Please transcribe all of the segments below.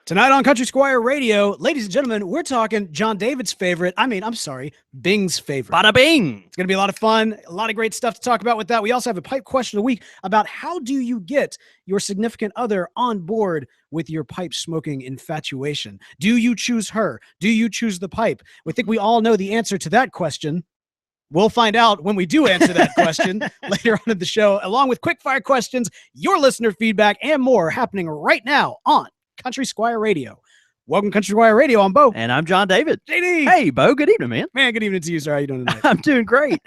Tonight on Country Squire Radio, ladies and gentlemen, we're talking John David's favorite. Bing's favorite. Bada bing! It's going to be a lot of fun, a lot of great stuff to talk about with that. We also have a pipe question of the week about how do you get your significant other on board with your pipe smoking infatuation? Do you choose her? Do you choose the pipe? We think we all know the answer to that question. We'll find out when we do answer that question later on in the show, along with quick fire questions, your listener feedback, and more happening right now on Country Squire Radio. Welcome, Country Squire Radio. I'm Beau. And I'm John David. JD. Hey, Beau. Good evening, man. Man, good evening to you, sir. How you doing tonight? I'm doing great.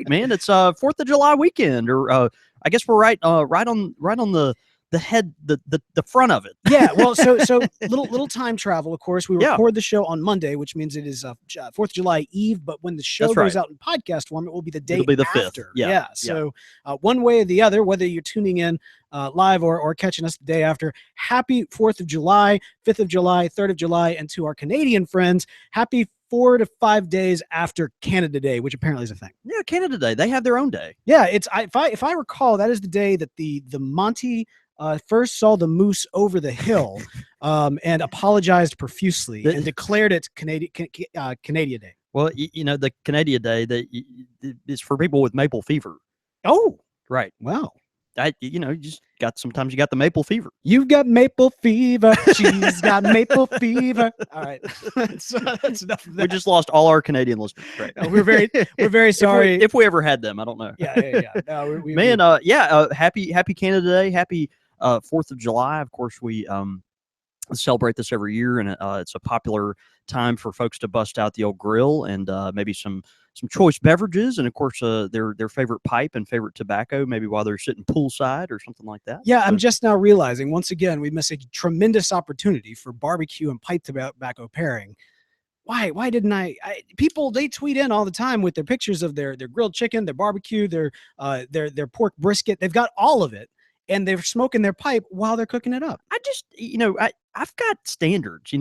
Man. It's 4th of July weekend, or I guess we're right on the head, the front of it. Yeah. Well, so little time travel. Of course, we record the show on Monday, which means it is 4th of July Eve. But when the show goes out in podcast form, it will be the day. It'll be the after. 5th. Yeah. So one way or the other, whether you're tuning in live or catching us the day after, happy 4th of July, 5th of July, 3rd of July, and to our Canadian friends, happy 4 to 5 days after Canada Day, which apparently is a thing. Yeah, Canada Day. They have their own day. Yeah, if I recall, that is the day that the Monty first saw the moose over the hill and apologized profusely and declared it Canadian Day. Well, the Canadian Day is for people with maple fever. Oh, right. Wow. Sometimes you got the maple fever. You've got maple fever. She's got maple fever. All right. that's enough of that. We just lost all our Canadian listeners. Right. We're very sorry. If we ever had them, I don't know. Yeah. No, happy Canada Day. Happy 4th of July. Of course, we celebrate this every year, and it's a popular time for folks to bust out the old grill and maybe some choice beverages, and of course their favorite pipe and favorite tobacco, maybe while they're sitting poolside or something like that. Yeah, so, I'm just now realizing once again we miss a tremendous opportunity for barbecue and pipe tobacco pairing. Why didn't people, they tweet in all the time with their pictures of their grilled chicken, their barbecue, their pork brisket. They've got all of it, and they're smoking their pipe while they're cooking it up. I've got standards.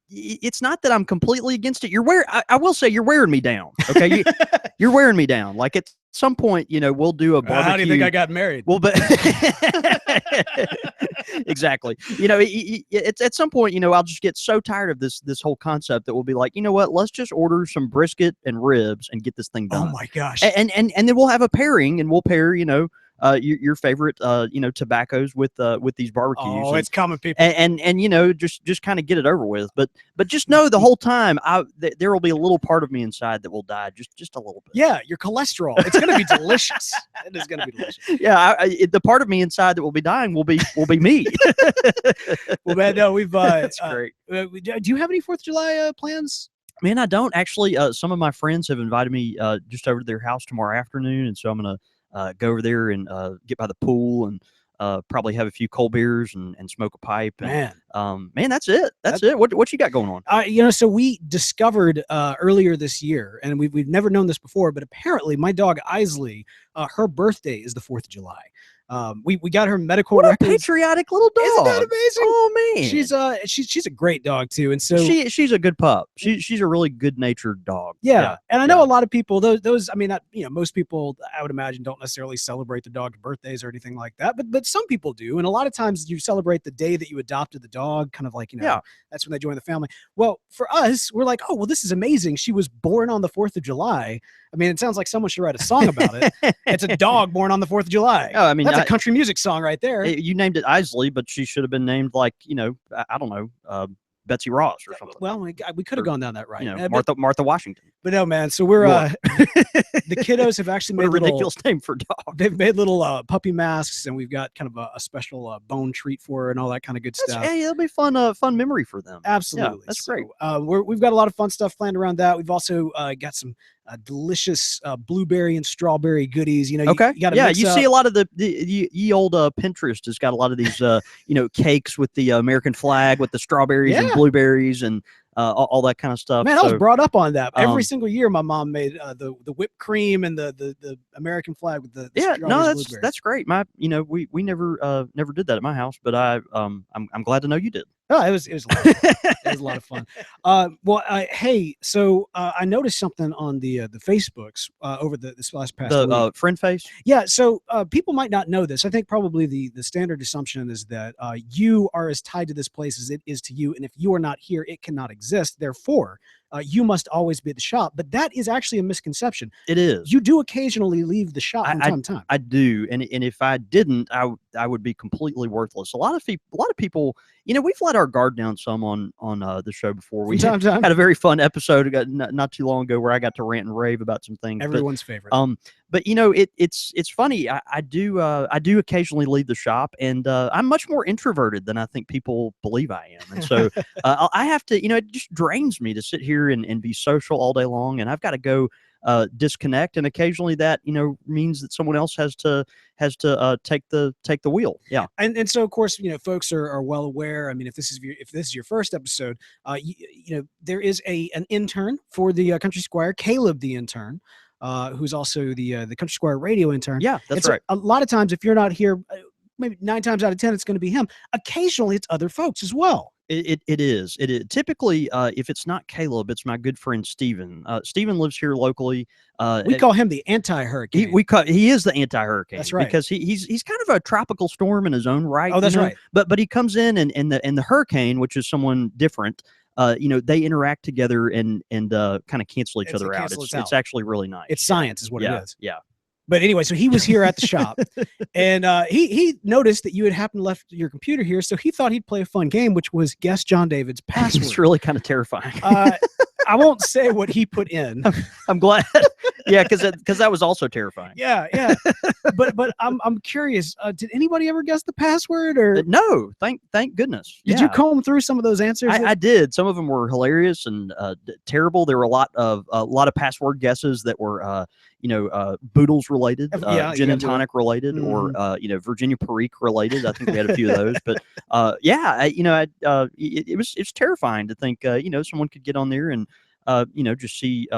It's not that I'm completely against it. I will say you're wearing me down. Okay. You're wearing me down. Like at some point, we'll do a barbecue. How do you think I got married? Well, but exactly. It's at some point, I'll just get so tired of this whole concept that we'll be like, you know what, let's just order some brisket and ribs and get this thing done. Oh my gosh. And then we'll have a pairing, and we'll pair, your favorite tobaccos with these barbecues. Oh, it's coming, people. And just kind of get it over with. But just know the whole time there will be a little part of me inside that will die just a little bit. Yeah, your cholesterol. It's going to be delicious. It is going to be delicious. Yeah, the part of me inside that will be dying will be me. Well, man, no, we've that's great. Do you have any 4th of July plans? Man, I don't actually. Some of my friends have invited me just over to their house tomorrow afternoon, and so I'm gonna go over there and get by the pool and probably have a few cold beers and smoke a pipe. And, man, that's it. That's it. What you got going on? So we discovered earlier this year, and we've never known this before, but apparently my dog Isley, her birthday is the 4th of July. We got her medical records. What a patriotic little dog! Isn't that amazing? Oh man, she's a great dog too, and so she's a good pup. She's a really good natured dog. Yeah, and I know a lot of people. Those I mean, most people I would imagine don't necessarily celebrate the dog's birthdays or anything like that, but some people do, and a lot of times you celebrate the day that you adopted the dog, kind of like that's when they join the family. Well, for us, we're like, oh well, this is amazing. She was born on the 4th of July. I mean, it sounds like someone should write a song about it. It's a dog born on the 4th of July. Oh, I mean, that's a country music song right there. You named it Isley, but she should have been named like, I don't know, Betsy Ross or something. Well, we could have gone down that right. Martha Washington. But no, man. So we're the kiddos have actually made a ridiculous name for a dog. They've made little puppy masks, and we've got kind of a special bone treat for her and all that kind of good stuff. Hey, it'll be fun memory for them. Absolutely, that's great. We've got a lot of fun stuff planned around that. We've also got some delicious blueberry and strawberry goodies. You see a lot of the old Pinterest has got a lot of these cakes with the American flag with the strawberries and blueberries and all that kind of stuff. Man, I was brought up on that. Every single year, my mom made the whipped cream and the American flag with the that's great. We never did that at my house, but I'm glad to know you did. Oh, it was a lot of fun. It was a lot of fun. Hey, so I noticed something on the Facebooks over this last past The week. friend face. Yeah, so people might not know this. I think probably the standard assumption is that you are as tied to this place as it is to you, and if you are not here, it cannot exist. Therefore, you must always be at the shop. But that is actually a misconception. It is. You do occasionally leave the shop from time to time. I do, and if I didn't, I would be completely worthless. A lot of people, we've let our guard down some on the show before. We From time to time. had a very fun episode not too long ago where I got to rant and rave about some things. Everyone's favorite. But it's funny. I do occasionally leave the shop, and I'm much more introverted than I think people believe I am. And so I have to, it just drains me to sit here and be social all day long, and I've got to go disconnect, and occasionally that means that someone else has to take the wheel. Yeah. And so of course folks are well aware. I mean, if this is your first episode, there is an intern for the Country Squire, Caleb the intern, who's also the Country Squire radio intern. Yeah, that's right. A lot of times if you're not here, maybe 9 times out of 10 it's going to be him. Occasionally it's other folks as well. It is. Typically, if it's not Caleb, it's my good friend Steven. Steven lives here locally. We call him the anti-hurricane. He is the anti-hurricane. That's right. Because he's kind of a tropical storm in his own right. Oh, that's right. But he comes in and the hurricane, which is someone different, they interact together and kind of cancel each other out. It's actually really nice. It's science is what it is. Yeah. But anyway, so he was here at the shop, and he noticed that you had happened to left your computer here, so he thought he'd play a fun game, which was guess John David's password. It's really kind of terrifying. I won't say what he put in. I'm glad. Yeah, because that was also terrifying. Yeah. But I'm curious. Did anybody ever guess the password? Or no? Thank goodness. Did you comb through some of those answers? I did. Some of them were hilarious and terrible. There were a lot of password guesses that were Boodles related, gin and tonic related, or Virginia Perique related. I think we had a few of those. But it's terrifying to think someone could get on there and just see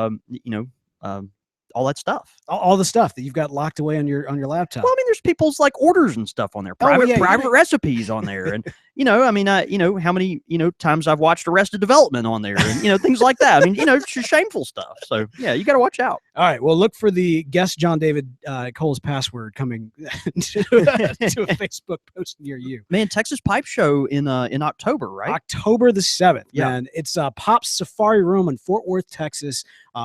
all that stuff, all the stuff that you've got locked away on your laptop. Well, I mean, there's people's like orders and stuff on there, private recipes on there, and how many times I've watched Arrested Development on there, and things like that. I mean, it's just shameful stuff. So yeah, you got to watch out. All right, well, look for the guess John David Cole's password coming to a Facebook post near you. Man, Texas Pipe Show in October, right? October the 7th. Yeah, man. It's Pop's Safari Room in Fort Worth, Texas.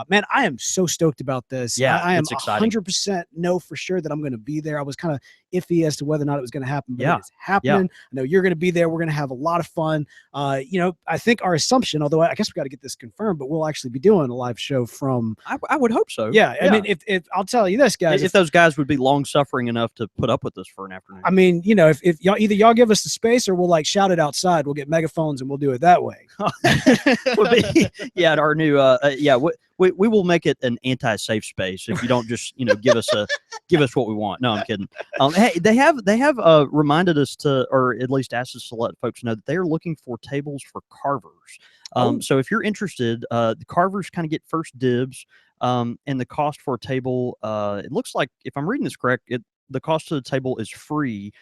Man, I am so stoked about this. Yeah, I am it's exciting. 100% know for sure that I'm going to be there. I was kind of iffy as to whether or not it was going to happen, but it's happening. Yeah. I know you're going to be there. We're going to have a lot of fun. I think our assumption, although I guess we got to get this confirmed, but we'll actually be doing a live show from. I would hope so. Yeah, I mean, if I'll tell you this, guys, if those guys would be long suffering enough to put up with this for an afternoon. I mean, if y'all give us the space, or we'll like shout it outside. We'll get megaphones and we'll do it that way. At our new we will make it an anti-safe space if you don't just give us what we want. No, I'm kidding. Hey, they have reminded us to, or at least asked us to let folks know that they are looking for tables for carvers. So if you're interested, the carvers kind of get first dibs. And the cost for a table, it looks like, if I'm reading this correct, the cost of the table is free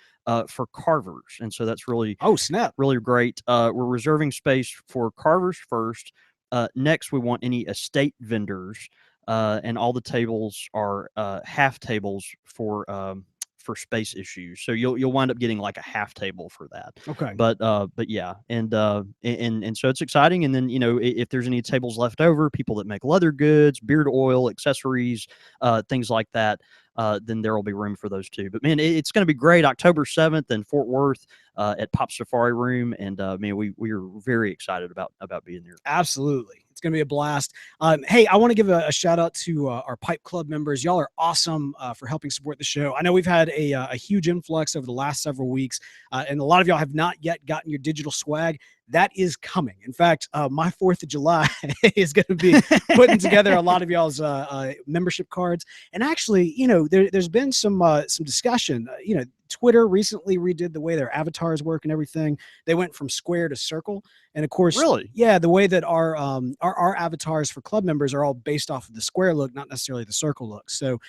for carvers, and so that's really really great. We're reserving space for carvers first. Next, we want any estate vendors, and all the tables are half tables for space issues. So you'll wind up getting like a half table for that. Okay. But yeah, and so it's exciting. And then if there's any tables left over, people that make leather goods, beard oil, accessories, things like that, then there will be room for those too. But man, it's going to be great. October 7th in Fort Worth at Pop Safari Room, and man, we are very excited about being there. Absolutely. It's going to be a blast. Hey, I want to give a shout out to our Pipe Club members. Y'all are awesome for helping support the show. I know we've had a huge influx over the last several weeks, and a lot of y'all have not yet gotten your digital swag. That is coming. In fact, my 4th of July is going to be putting together a lot of y'all's membership cards. And actually, there's been some discussion. Twitter recently redid the way their avatars work and everything. They went from square to circle. And of course, the way that our avatars for club members are all based off of the square look, not necessarily the circle look. So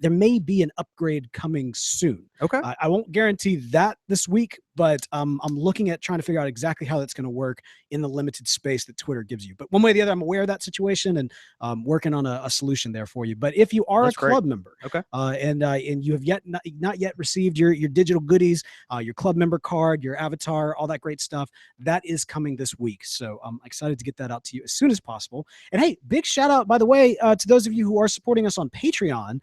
there may be an upgrade coming soon. Okay. I won't guarantee that this week, but I'm looking at trying to figure out exactly how that's going to work in the limited space that Twitter gives you. But one way or the other, I'm aware of that situation and working on a solution there for you. But if you are That's a club great. member, Okay. And you have not yet received your digital goodies, your club member card, your avatar, all that great stuff, that is coming this week. So I'm excited to get that out to you as soon as possible. And hey, big shout out, by the way, to those of you who are supporting us on Patreon.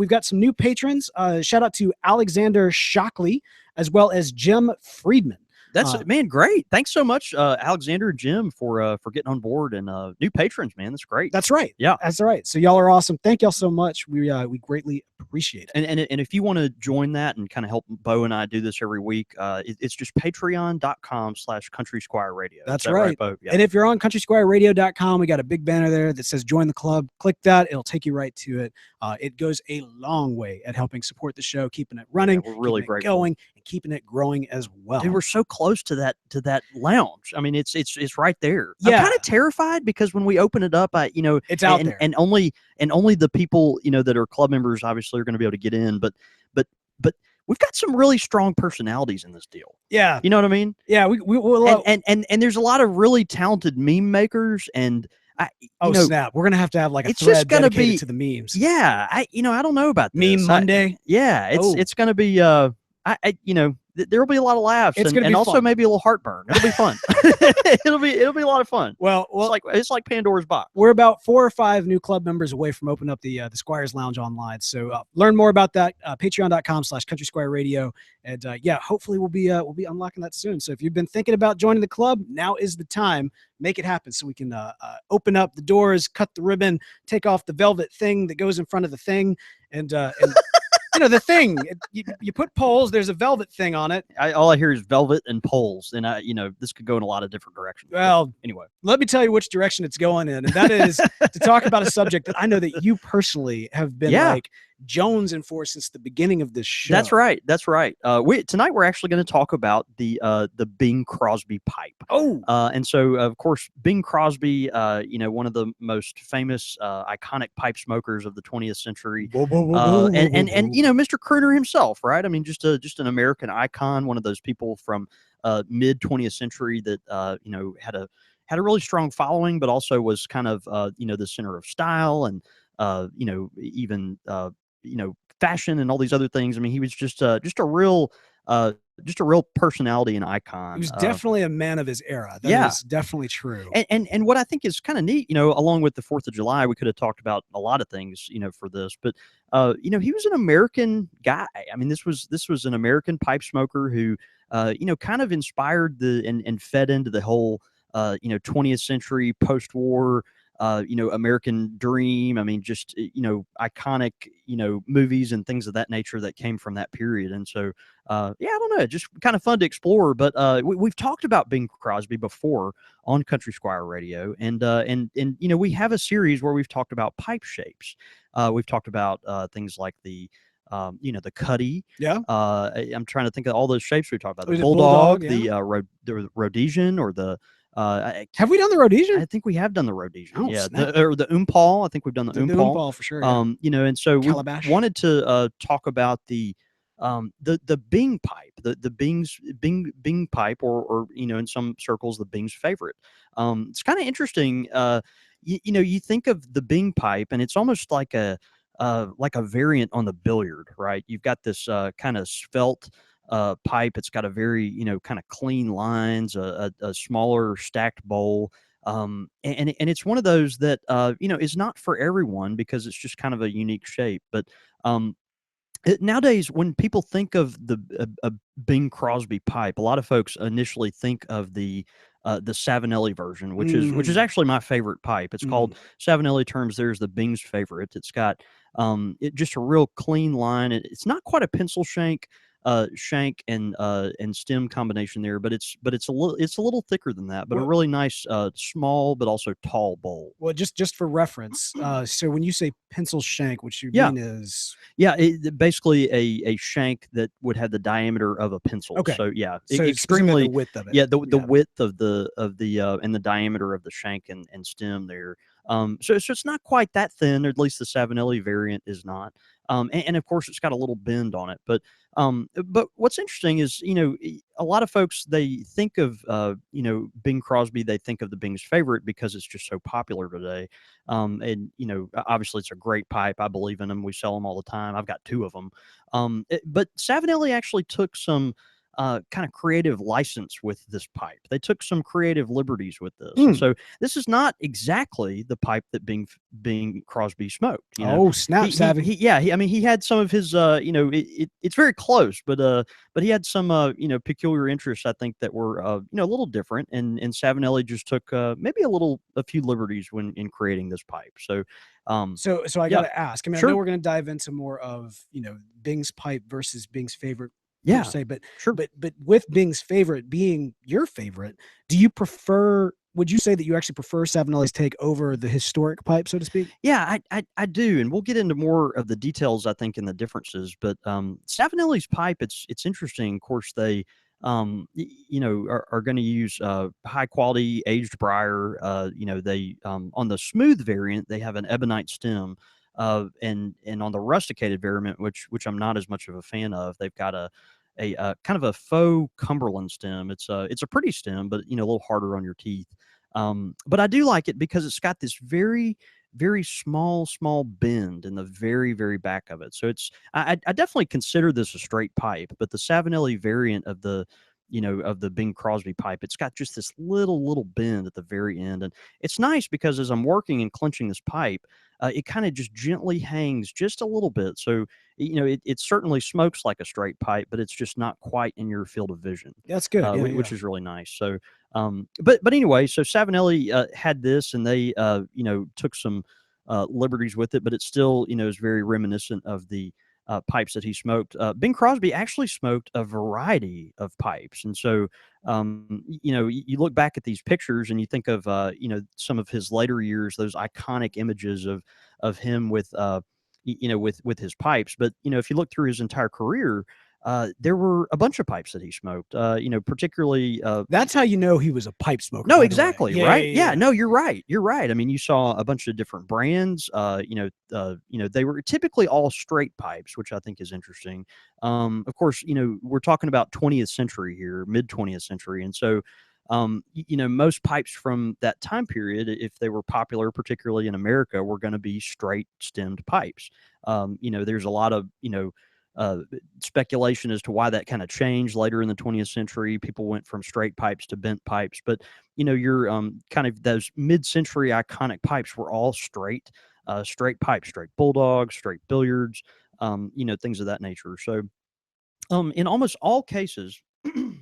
We've got some new patrons. Shout out to Alexander Shockley as well as Jim Friedman. That's man, great. Thanks so much, Alexander and Jim, for getting on board and new patrons, man. That's great. That's right. Yeah, that's right. So y'all are awesome. Thank y'all so much. We greatly appreciate it. And if you want to join that and kind of help Beau and I do this every week, it's just patreon.com/Country Squire Radio. That's right, Beau? Yeah. And if you're on countrysquireradio.com, we got a big banner there that says join the club. Click that. It'll take you right to it. It goes a long way at helping support the show, keeping it running, we're really keeping it going, and keeping it growing as well. And we're so close to that lounge. I mean, it's right there. Yeah. I'm kind of terrified because when we open it up, it's out there, and only the people that are club members obviously are going to be able to get in. But we've got some really strong personalities in this deal. Yeah, you know what I mean. Yeah, we'll and there's a lot of really talented meme makers and. Snap! We're gonna have like a it's thread just gonna dedicated be to the memes. Yeah, I don't know about this. Meme Monday. It's gonna be there'll be a lot of laughs and also fun. maybe a little heartburn. It'll be fun. it'll be a lot of fun. Well, it's like Pandora's box. We're about 4 or 5 new club members away from opening up the Squires Lounge online. So learn more about that. Patreon.com/Country Squire Radio. And hopefully we'll be unlocking that soon. So if you've been thinking about joining the club, now is the time. Make it happen so we can open up the doors, cut the ribbon, take off the velvet thing that goes in front of the thing, and the thing, you put poles, there's a velvet thing on it. All I hear is velvet and poles. And this could go in a lot of different directions. Well, anyway, let me tell you which direction it's going in. And that is to talk about a subject that I know that you personally have been jonesing for since the beginning of this show. That's right. Tonight we're actually going to talk about the Bing Crosby pipe. And so of course Bing Crosby, one of the most famous, iconic pipe smokers of the 20th century, and Mr. Crooner himself, right? I mean, just an American icon, one of those people from mid 20th century that had a really strong following, but also was kind of the center of style and even fashion and all these other things. I mean, he was just a real personality and icon. He was definitely a man of his era. That is definitely true. And what I think is kind of neat, along with the 4th of July, we could have talked about a lot of things, for this, but he was an American guy. I mean, this was an American pipe smoker who, kind of inspired and fed into the whole, 20th century post-war, American dream. I mean, just, iconic, movies and things of that nature that came from that period. And so, I don't know, just kind of fun to explore. But we've talked about Bing Crosby before on Country Squire Radio. And we have a series where we've talked about pipe shapes. We've talked about things like the cutty. Yeah. I'm trying to think of all those shapes we talked about. The bulldog, the Rhodesian, or the have we done the Rhodesian? I think we have done the Rhodesian. Oh, or the Umpal. I think we've done the Umpal. The Umpal for sure. Yeah. And so Calabash. we wanted to talk about the Bing pipe, the Bing pipe, or in some circles the Bing's favorite. It's kind of interesting. You think of the Bing pipe, and it's almost like a variant on the billiard, right? You've got this kind of svelte pipe. It's got a very kind of clean lines, a smaller stacked bowl, and it's one of those that is not for everyone because it's just kind of a unique shape. But nowadays, when people think of a Bing Crosby pipe, a lot of folks initially think of the Savinelli version, which is actually my favorite pipe. It's called Savinelli Terms. There's the Bing's favorite. It's got just a real clean line. It's not quite a pencil shank and stem combination there, but it's a little thicker than that, but a really nice small but also tall bowl. Well, just for reference, so when you say pencil shank, what you mean is basically a shank that would have the diameter of a pencil. Okay. So so extremely the width of it. Yeah, the width of the and the diameter of the shank and stem there. So it's not quite that thin, or at least the Savinelli variant is not. And of course, it's got a little bend on it. But But what's interesting is, a lot of folks, they think of, Bing Crosby, they think of the Bing's favorite because it's just so popular today. And, obviously it's a great pipe. I believe in them. We sell them all the time. I've got two of them. But Savinelli actually took some kind of creative license with this pipe. They took some creative liberties with this. And so this is not exactly the pipe that Bing Crosby smoked. Oh, snap, Savvy. I mean, he had some of his, it's very close, but he had some, peculiar interests, I think, that were, a little different. And Savinelli just took, maybe a few liberties when in creating this pipe. So, so I yeah, got to ask. I mean, I sure, know we're going to dive into more of Bing's pipe versus Bing's favorite per yeah, se, but sure. with Bing's favorite being your favorite, do you prefer? Would you say that you actually prefer Savinelli's take over the historic pipe, so to speak? Yeah, I do, and we'll get into more of the details, I think, in the differences. But Savinelli's pipe, it's interesting. Of course, they are going to use high quality aged briar. They on the smooth variant they have an ebonite stem, and on the rusticated variant, which I'm not as much of a fan of, they've got a kind of a faux Cumberland stem. It's a pretty stem, but a little harder on your teeth. But I do like it because it's got this very, very small bend in the very, very back of it. So I definitely consider this a straight pipe, but the Savinelli variant of the Bing Crosby pipe, it's got just this little bend at the very end. And it's nice because as I'm working and clenching this pipe, it kind of just gently hangs just a little bit. So, it certainly smokes like a straight pipe, but it's just not quite in your field of vision, That's good. Yeah, which is really nice. So, but anyway, so Savinelli had this, and they took some liberties with it, but it still is very reminiscent of the pipes that he smoked. Bing Crosby actually smoked a variety of pipes, and so you look back at these pictures and you think of some of his later years, those iconic images of him with with his pipes. But if you look through his entire career, there were a bunch of pipes that he smoked. Particularly. That's how you know he was a pipe smoker. No, by the way. exactly, Yeah, right? yeah. No, you're right. You're right. I mean, you saw a bunch of different brands. They were typically all straight pipes, which I think is interesting. Of course, we're talking about 20th century here, mid 20th century, and so most pipes from that time period, if they were popular, particularly in America, were going to be straight stemmed pipes. There's a lot of uh, speculation as to why that kind of changed later in the 20th century. People went from straight pipes to bent pipes, but your kind of those mid-century iconic pipes were all straight pipes, straight bulldogs, straight billiards, things of that nature. So, in almost all cases, the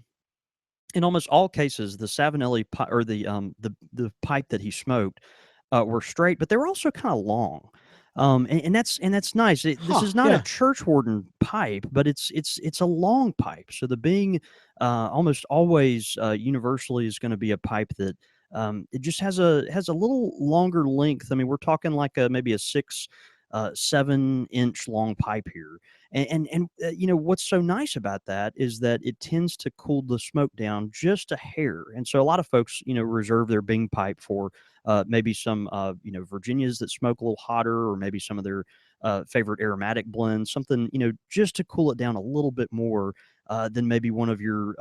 Savinelli or the pipe that he smoked were straight, but they were also kind of long. And that's nice. This is not a Yeah. church warden pipe, but it's a long pipe. So the Bing almost always universally is going to be a pipe that it just has a little longer length. I mean, we're talking like maybe a 7-inch long pipe here. And what's so nice about that is that it tends to cool the smoke down just a hair. And so a lot of folks reserve their Bing pipe for maybe some Virginias that smoke a little hotter, or maybe some of their favorite aromatic blends, something just to cool it down a little bit more than maybe one of your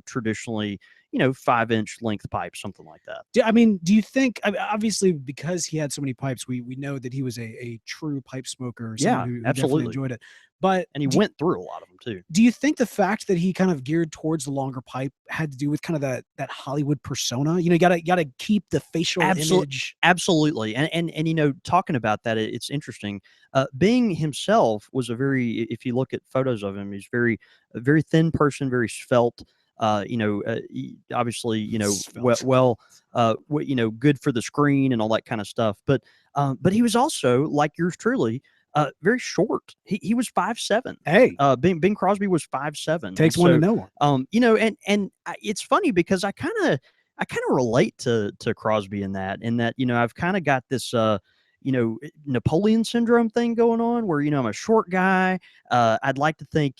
traditionally 5-inch length pipes, something like that. Do you think? Obviously, because he had so many pipes, we know that he was a true pipe smoker, someone Yeah, who definitely absolutely. enjoyed it. But And he went through a lot of them too. do you think the fact that he kind of geared towards the longer pipe had to do with kind of that Hollywood persona? You gotta keep the facial image. Absolutely. And talking about that, it's interesting. Bing himself was if you look at photos of him, he's a very thin person, very svelte. Obviously, Svelte. good for the screen and all that kind of stuff. But he was also, like yours truly, very short. He was 5'7". Hey, Bing Crosby was 5'7". takes And one to so, know one. it's funny because I kind of relate to Crosby in that I've kind of got this Napoleon syndrome thing going on where I'm a short guy. I'd like to think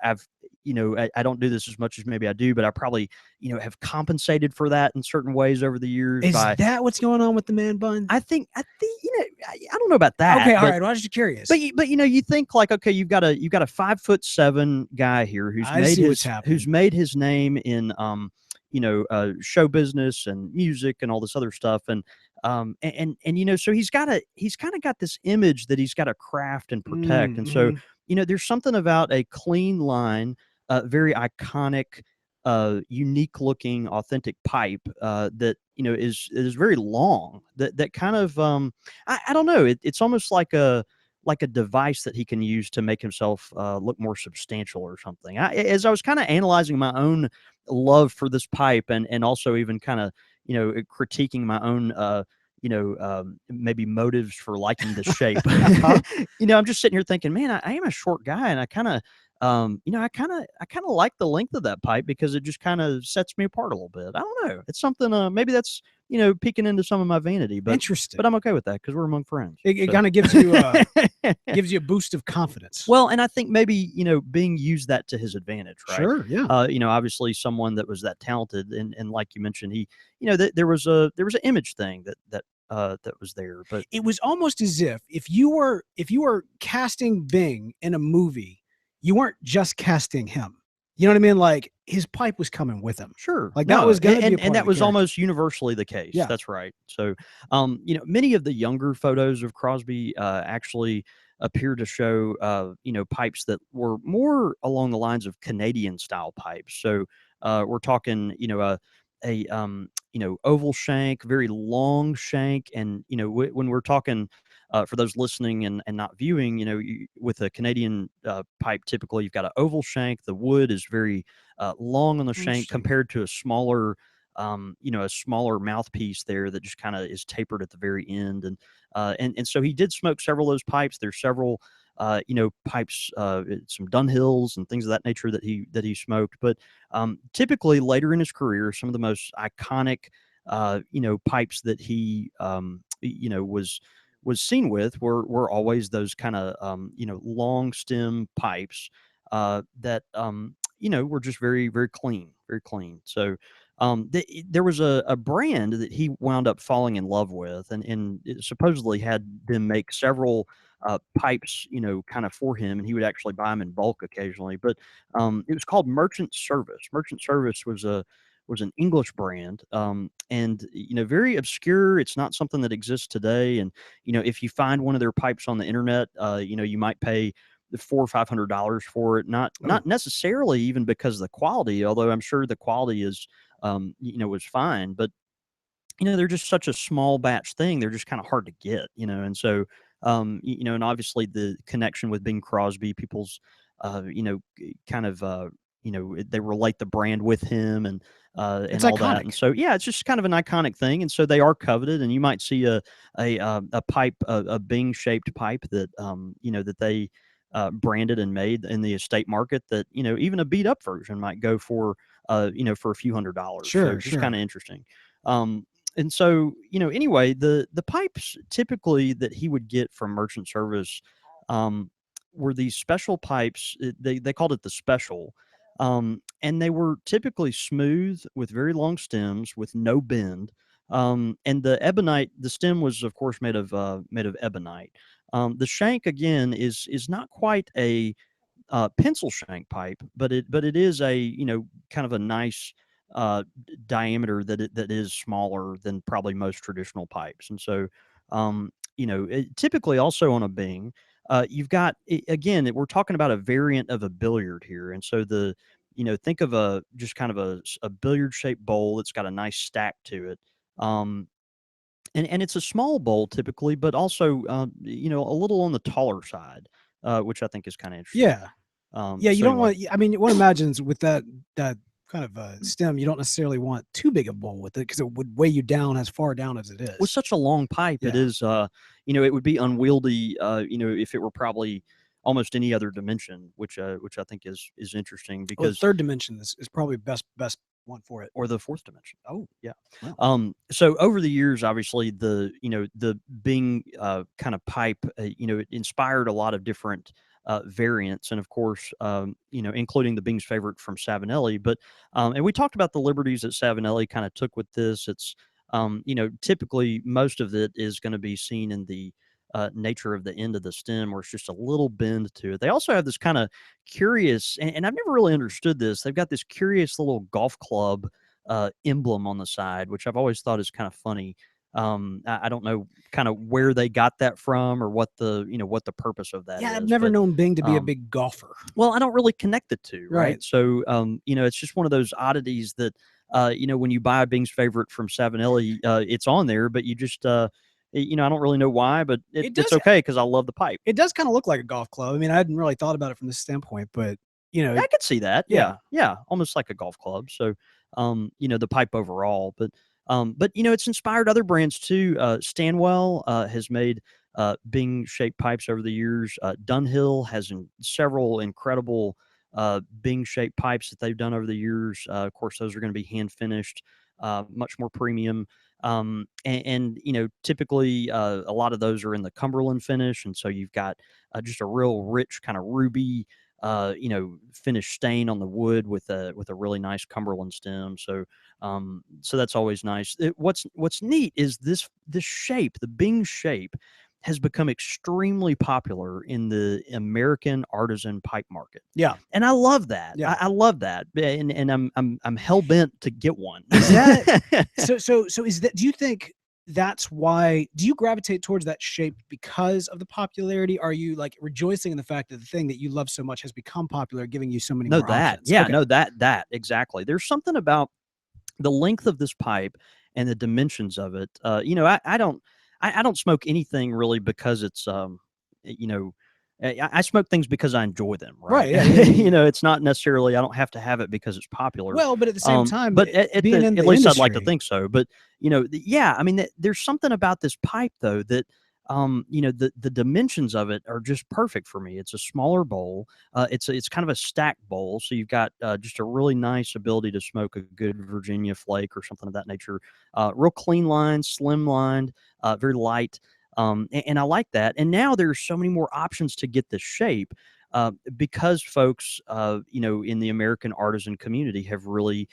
I've I don't do this as much as maybe I do, but I probably have compensated for that in certain ways over the years. Is that what's going on with the man bun? I think I don't know about that, Okay, all right. Well, I was just curious. but you think like, okay, you've got a 5'7" guy here I see what's who's happening. made his name in show business and music and all this other stuff, and so he's kind of got this image that he's got to craft and protect, and so Mm-hmm. there's something about a clean line, very iconic, unique looking, authentic pipe, that is very long. That kind of I don't know. It's almost like a device that he can use to make himself look more substantial or something. As I was kind of analyzing my own love for this pipe, and also even kind of critiquing my own maybe motives for liking this shape. I'm just sitting here thinking, man, I am a short guy, and I kind of I kind of like the length of that pipe because it just kind of sets me apart a little bit. I don't know. It's something. Maybe that's peeking into some of my vanity, Interesting. but I'm okay with that because we're among friends. It So. kind of gives you a boost of confidence. Well, and I think maybe being used that to his advantage, right? Sure. Yeah. Obviously, someone that was that talented, and like you mentioned, he, there was an image thing that was there, but It was almost as if you were casting Bing in a movie, you weren't just casting him. You know what I mean? Like his pipe was coming with him. sure, Like that no, was going to be a and part of that the was character. almost universally the case. Yeah. That's right. So, many of the younger photos of Crosby actually appear to show, pipes that were more along the lines of Canadian style pipes. So, we're talking, oval shank, very long shank, and when we're talking. For those listening and not viewing, with a Canadian pipe, typically you've got an oval shank. The wood is very long on the shank Interesting. compared to a smaller mouthpiece there that just kind of is tapered at the very end. And so he did smoke several of those pipes. There's several, pipes, some Dunhills and things of that nature that he smoked. But typically later in his career, some of the most iconic, pipes that he, was seen with were always those kind of long stem pipes that were just very, very clean, very clean. So there was a brand that he wound up falling in love with, and it supposedly had them make several pipes, kind of for him, and he would actually buy them in bulk occasionally. But it was called Merchant Service. Merchant Service was an English brand, and very obscure. It's not something that exists today. And if you find one of their pipes on the internet, you might pay the $400 or $500 for it. Not Oh, necessarily even because of the quality, although I'm sure the quality is was fine. But they're just such a small batch thing. They're just kind of hard to get, and so and obviously the connection with Bing Crosby, people's kind of they relate the brand with him and it's all that. And iconic. so yeah, it's just kind of an iconic thing, and so they are coveted. And you might see a pipe, a Bing shaped pipe that that they branded and made in the estate market, that even a beat up version might go for for a few $100s. So Sure, just kind sure. of interesting. Um, and so anyway, the pipes typically that he would get from Merchant Service um, were these special pipes. They called it the special. And they were typically smooth with very long stems with no bend. And the stem was of course made of ebonite. The shank again is not quite a pencil shank pipe, but it is a kind of a nice diameter that is smaller than probably most traditional pipes. And so typically also on a Bing, you've got again we're talking about a variant of a billiard here. And so think of a just kind of a billiard shaped bowl that's got a nice stack to it. And it's a small bowl typically, but also a little on the taller side, which I think is kind of interesting. Yeah. Um, Yeah, you so don't anyway, want. I mean, one imagines with that kind of stem, you don't necessarily want too big a bowl with it because it would weigh you down as far down as it with is. such a long pipe, it Yeah. is it would be unwieldy, if it were probably almost any other dimension, which I think is interesting Well, the because third dimension is probably best one for it. or the fourth dimension. Oh, Yeah. well, So over the years, obviously the Bing kind of pipe, it inspired a lot of different variants, and of course, including the Bing's favorite from Savinelli. But and we talked about the liberties that Savinelli kind of took with this. It's typically most of it is going to be seen in the nature of the end of the stem, where it's just a little bend to it. They also have this kind of curious, and I've never really understood this. They've got this curious little golf club emblem on the side, which I've always thought is kind of funny. I don't know kind of where they got that from, or what the what the purpose of that Yeah, I've is. never But known Bing to be a um, big golfer. well, I don't really connect the two, right? Right. So, it's just one of those oddities that, when you buy a Bing's favorite from Savinelli, it's on there, but you just, I don't really know why, but It it's does. okay because I love the pipe. It does kind of look like a golf club. I mean, I hadn't really thought about it from this standpoint, but I could see that. yeah. Yeah, almost like a golf club. So, the pipe overall, but it's inspired other brands too. Stanwell has made Bing shaped pipes over the years. Dunhill has several incredible Bing shaped pipes that they've done over the years. Of course, those are going to be hand finished, much more premium. And typically a lot of those are in the Cumberland finish, and so you've got just a real rich kind of ruby finished stain on the wood with a really nice Cumberland stem. So that's always nice. What's neat is this shape, the Bing shape, has become extremely popular in the American artisan pipe market. Yeah. And I love that. Yeah. I love that. And I'm hell bent to get one. Is that so is that, do you think that's why, do you gravitate towards that shape because of the popularity? Are you like rejoicing in the fact that the thing that you love so much has become popular, giving you so many more options? Yeah, Okay. no, that exactly. There's something about the length of this pipe and the dimensions of it. I don't smoke anything really because it's I smoke things because I enjoy them, right? Right, yeah. It's not necessarily, I don't have to have it because it's popular. Well, but at the same time, But at being in at the least I'd like to industry, think so. But yeah, I mean, there's something about this pipe though that the dimensions of it are just perfect for me. It's a smaller bowl. It's kind of a stacked bowl, so you've got just a really nice ability to smoke a good Virginia flake or something of that nature. Real clean line, slim lined, very light. And I like that. And now there's so many more options to get this shape because folks, in the American artisan community have really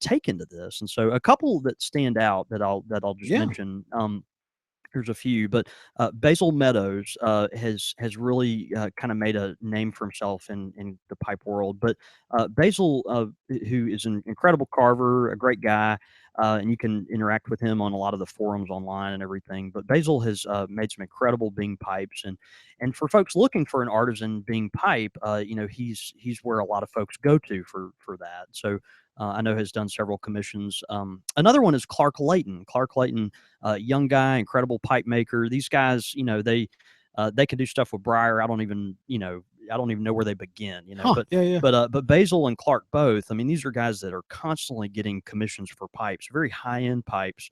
taken to this. And so a couple that stand out that I'll just yeah. mention. There's a few, but Basil Meadows has really kind of made a name for himself in the pipe world. But Basil, who is an incredible carver, a great guy, and you can interact with him on a lot of the forums online and everything. But Basil has made some incredible Bing pipes, and for folks looking for an artisan Bing pipe, he's where a lot of folks go to for that. So. I know has done several commissions. Another one is Clark Layton. Clark Layton, young guy, incredible pipe maker. These guys, they can do stuff with Briar. I don't even know where they begin. Huh, yeah. But Basil and Clark both. I mean, these are guys that are constantly getting commissions for pipes, very high end pipes.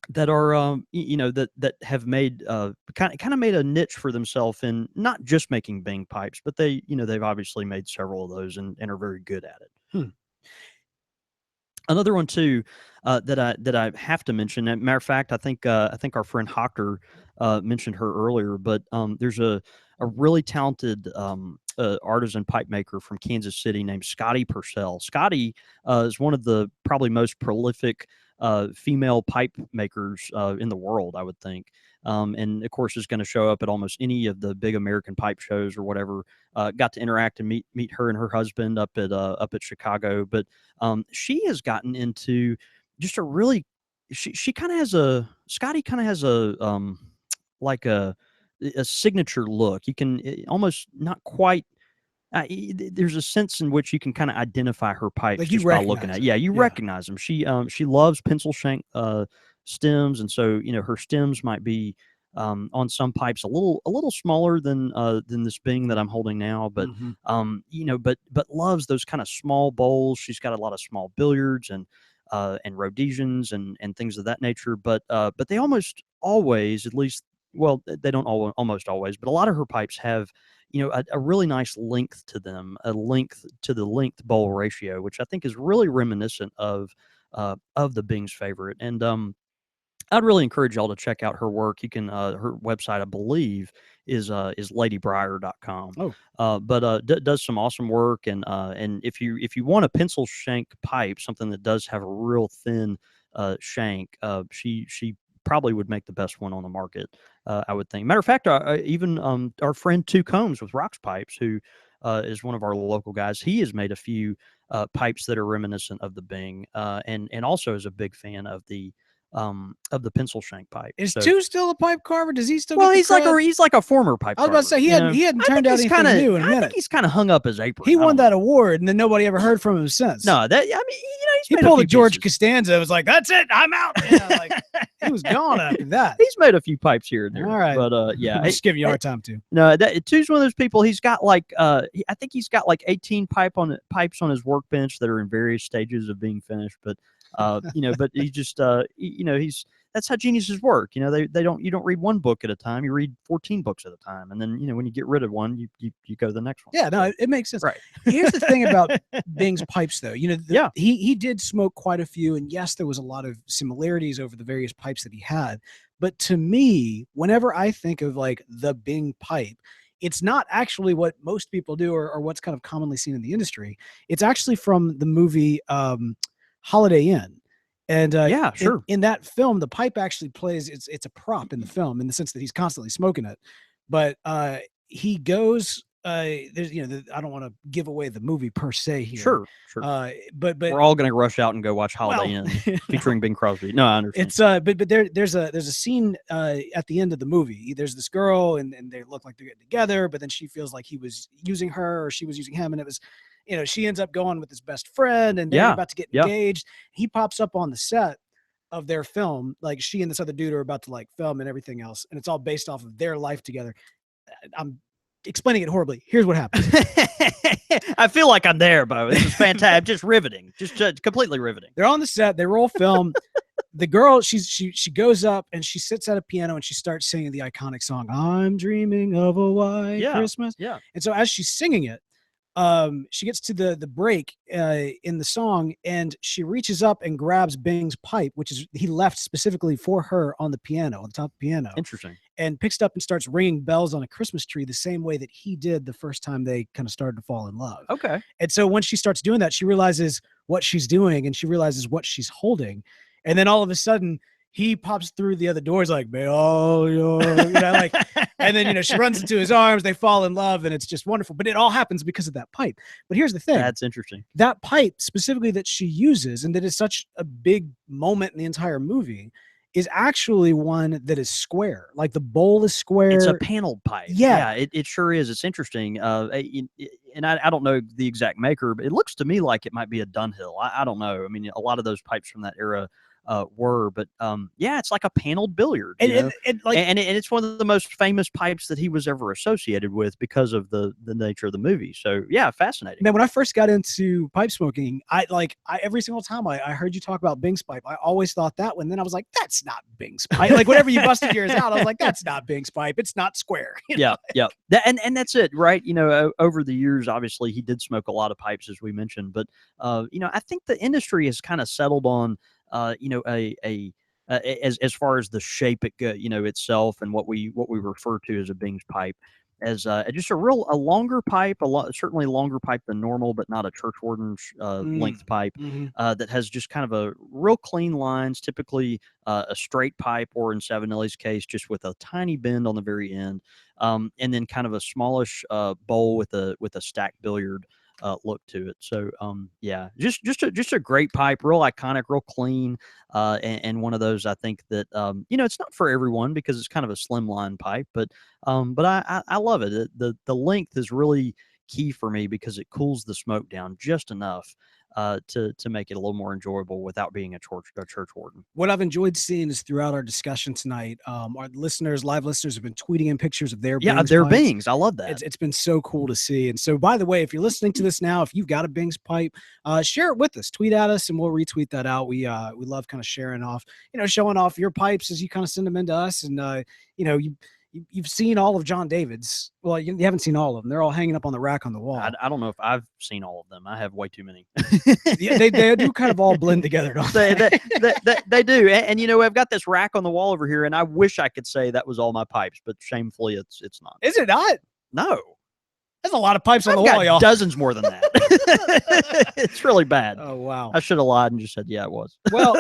That are that have made kind of made a niche for themselves in not just making Bing pipes, but they've obviously made several of those and are very good at it. Another one too that I have to mention. And matter of fact, I think our friend Hocker mentioned her earlier, but there's a really talented artisan pipe maker from Kansas City named Scotty Purcell. Scotty is one of the probably most prolific female pipe makers in the world, I would think. And of course, is going to show up at almost any of the big American pipe shows or whatever. Got to interact and meet her and her husband up at Chicago, but she has gotten into just a really she kind of has a Scotty kind of has a like a signature look. You can almost not quite. There's a sense in which you can kind of identify her pipes Like you just by looking recognize at. it. Yeah, you Yeah. recognize them. She loves pencil shank stems, and so her stems might be on some pipes a little smaller than this Bing that I'm holding now, but Mhm. but loves those kind of small bowls. She's got a lot of small billiards and Rhodesians and things of that nature. But they almost always, at least, well, they don't almost always, but a lot of her pipes have a really nice length to them, a length to the length bowl ratio, which I think is really reminiscent of the Bing's favorite. And I'd really encourage y'all to check out her work. You can her website, I believe, is ladybriar.com. Oh. But does some awesome work, and if you want a pencil shank pipe, something that does have a real thin shank, she probably would make the best one on the market, I would think. Matter of fact, even our friend Two Combs with Rocks Pipes, who is one of our local guys, he has made a few pipes that are reminiscent of the Bing, and also is a big fan of the pencil shank pipe. Is So, Two still a pipe carver? Does he still well, get the he's like a former pipe I was about to say, carver, he hadn't turned out anything new in a I minute. think he's kind of hung up his apron. He I won don't that know. award, and then nobody ever heard from him since. No, that, I mean, he's he made pulled a a few George pieces. Costanza. It was like, that's it, I'm out. Like, he was gone after that. He's made a few pipes here and there. All right. But yeah. I'm just giving you a hard time too. No, Two's one of those people. He's got like I think he's got like 18 pipes on his workbench that are in various stages of being finished. But but he just that's how geniuses work. You don't read one book at a time. You read 14 books at a time, and then when you get rid of one, you go to the next one. Yeah, no, it makes sense. Right. Here's the thing about Bing's pipes, though. Yeah. He did smoke quite a few, and yes, there was a lot of similarities over the various pipes that he had. But to me, whenever I think of like the Bing pipe, it's not actually what most people do or what's kind of commonly seen in the industry. It's actually from the movie Holiday Inn. And yeah, sure. In that film, the pipe actually plays. It's a prop in the film in the sense that he's constantly smoking it. But he goes. I don't want to give away the movie per se here. Sure. But we're all gonna rush out and go watch Holiday Inn featuring Bing Crosby. No, I understand. It's but there's a scene at the end of the movie. There's this girl and they look like they're getting together, but then she feels like he was using her or she was using him, and it was. She ends up going with his best friend and they're about to get engaged. He pops up on the set of their film. Like she and this other dude are about to like film and everything else. And it's all based off of their life together. I'm explaining it horribly. Here's what happens. I feel like I'm there, Beau. This is fantastic. Just riveting. Just completely riveting. They're on the set. They roll film. The girl, she goes up and she sits at a piano and she starts singing the iconic song, I'm dreaming of a white Christmas. Yeah. And so as she's singing it, she gets to the break in the song and she reaches up and grabs Bing's pipe, which is he left specifically for her on the piano, on the top of the piano. Interesting. And picks it up and starts ringing bells on a Christmas tree the same way that he did the first time they kind of started to fall in love. Okay. And so when she starts doing that, she realizes what she's doing and she realizes what she's holding. And then all of a sudden he pops through the other doors like, like, and then, she runs into his arms, they fall in love, and it's just wonderful. But it all happens because of that pipe. But here's the thing. That's interesting. That pipe specifically that she uses, and that is such a big moment in the entire movie, is actually one that is square. Like the bowl is square. It's a paneled pipe. Yeah. It sure is. It's interesting. And I don't know the exact maker, but it looks to me like it might be a Dunhill. I don't know. I mean, a lot of those pipes from that era were, but it's like a paneled billiard, and it's one of the most famous pipes that he was ever associated with because of the nature of the movie. So yeah, fascinating. Man, when I first got into pipe smoking, I every single time I heard you talk about Bing's pipe, I always thought that one. Then I was like, that's not Bing's pipe. Like whenever you busted yours out, I was like, that's not Bing's pipe. It's not square. Yeah. And that's it, right? Over the years, obviously he did smoke a lot of pipes, as we mentioned, but I think the industry has kind of settled on as far as the shape itself and what we refer to as a Bing's pipe as just a longer pipe, certainly longer pipe than normal, but not a churchwarden's length pipe that has just kind of a real clean lines, typically a straight pipe, or in Savinelli's case, just with a tiny bend on the very end, and then kind of a smallish bowl with a stacked billiard look to it. So just a great pipe, real iconic, real clean, and one of those I think that it's not for everyone because it's kind of a slimline pipe, but I love it. The length is really key for me because it cools the smoke down just enough to make it a little more enjoyable without being a church warden. What I've enjoyed seeing is throughout our discussion tonight, our live listeners have been tweeting in pictures of their Bings. I love that. It's been so cool to see. And so, by the way, if you're listening to this now, if you've got a Bing's pipe, share it with us. Tweet at us, and we'll retweet that out. We love kind of sharing off, showing off your pipes as you kind of send them into us, and You've seen all of John David's. Well, you haven't seen all of them. They're all hanging up on the rack on the wall. I don't know if I've seen all of them. I have way too many. Yeah, they do kind of all blend together, don't they? They do. And I've got this rack on the wall over here, and I wish I could say that was all my pipes, but shamefully, it's not. Is it not? No. That's a lot of pipes on the I've wall, got y'all. dozens more than that. It's really bad. Oh, wow. I should have lied and just said, yeah, it was. Well,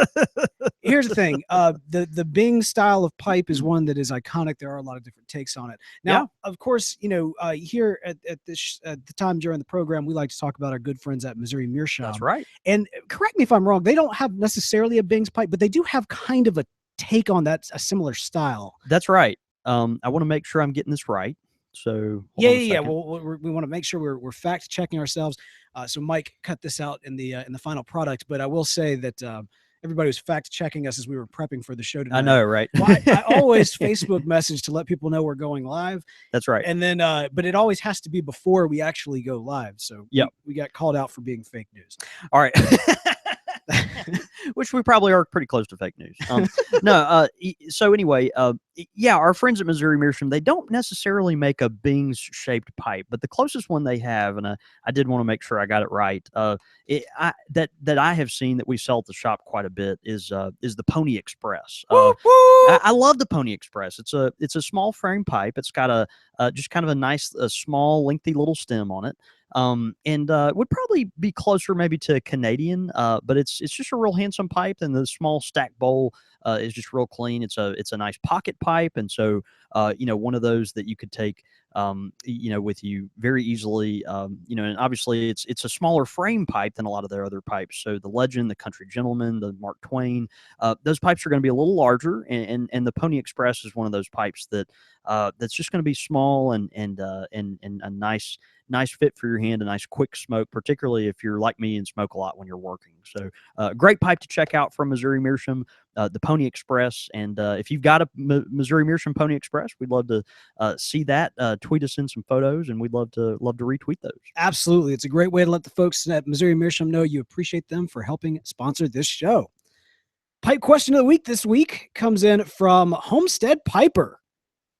here's the thing. The Bing style of pipe is one that is iconic. There are a lot of different takes on it. Now, Yeah. of course, here at the time during the program, we like to talk about our good friends at Missouri Meerschaum. That's right. And correct me if I'm wrong, they don't have necessarily a Bing's pipe, but they do have kind of a take on that, a similar style. That's right. I want to make sure I'm getting this right. So hold on a Yeah. second. Well, we want to make sure we're fact checking ourselves. So Mike cut this out in the final product, but I will say that everybody was fact checking us as we were prepping for the show tonight. I know, right? Well, I always Facebook message to let people know we're going live. That's right. And then, but it always has to be before we actually go live. So Yep. we got called out for being fake news. All right. Which we probably are pretty close to fake news. No. So anyway, yeah, our friends at Missouri Meerschaum, they don't necessarily make a Bing's shaped pipe, but the closest one they have, and I did want to make sure I got it right. That I have seen that we sell at the shop quite a bit is the Pony Express. I love the Pony Express. It's a small frame pipe. It's got a just kind of a nice, small, lengthy little stem on it. And would probably be closer maybe to a Canadian, but it's just a real handsome pipe, and the small stack bowl is just real clean. It's a nice pocket pipe, and so one of those that you could take with you very easily. And obviously it's a smaller frame pipe than a lot of their other pipes. So the Legend, the Country Gentleman, the Mark Twain, those pipes are going to be a little larger, and the Pony Express is one of those pipes that's just going to be small and a nice fit for your hand, a nice quick smoke, particularly if you're like me and smoke a lot when you're working. So great pipe to check out from Missouri Meerschaum, the Pony Express. And if you've got a Missouri Meerschaum Pony Express, we'd love to see that. Tweet us in some photos, and we'd love to retweet those. Absolutely. It's a great way to let the folks at Missouri Meerschaum know you appreciate them for helping sponsor this show. Pipe question of the week this week comes in from Homestead Piper.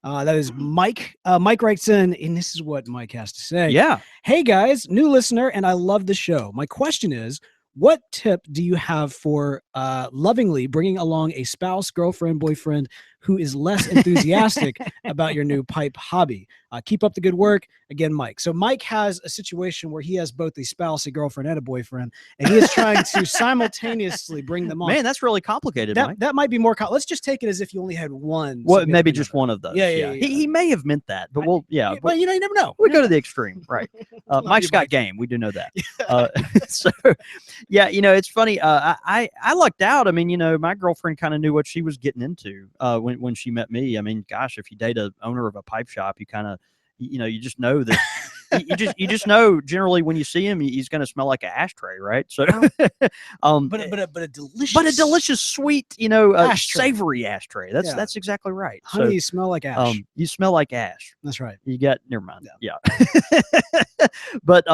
That is Mike. Mike writes in, and this is what Mike has to say. Yeah. Hey, guys, new listener, and I love the show. My question is, what tip do you have for lovingly bringing along a spouse, girlfriend, boyfriend who is less enthusiastic about your new pipe hobby? Keep up the good work. Again, Mike. So Mike has a situation where he has both a spouse, a girlfriend, and a boyfriend, and he is trying to simultaneously bring them on. Man, that's really complicated, Mike. That might be more. Let's just take it as if you only had one. Well, maybe just one of those. Yeah. He may have meant that, but But you never know. We go to the extreme, right? Mike's got game. We do know that. So, yeah, it's funny. I lucked out. I mean, my girlfriend kind of knew what she was getting into when she met me. I mean, gosh, if you date a owner of a pipe shop, you kind of, you just know that. You just know generally when you see him, he's going to smell like an ashtray, right? So, but a delicious, sweet, savory ashtray. That's exactly right. Honey, so, you smell like ash. You smell like ash. That's right. You got never mind. Yeah. But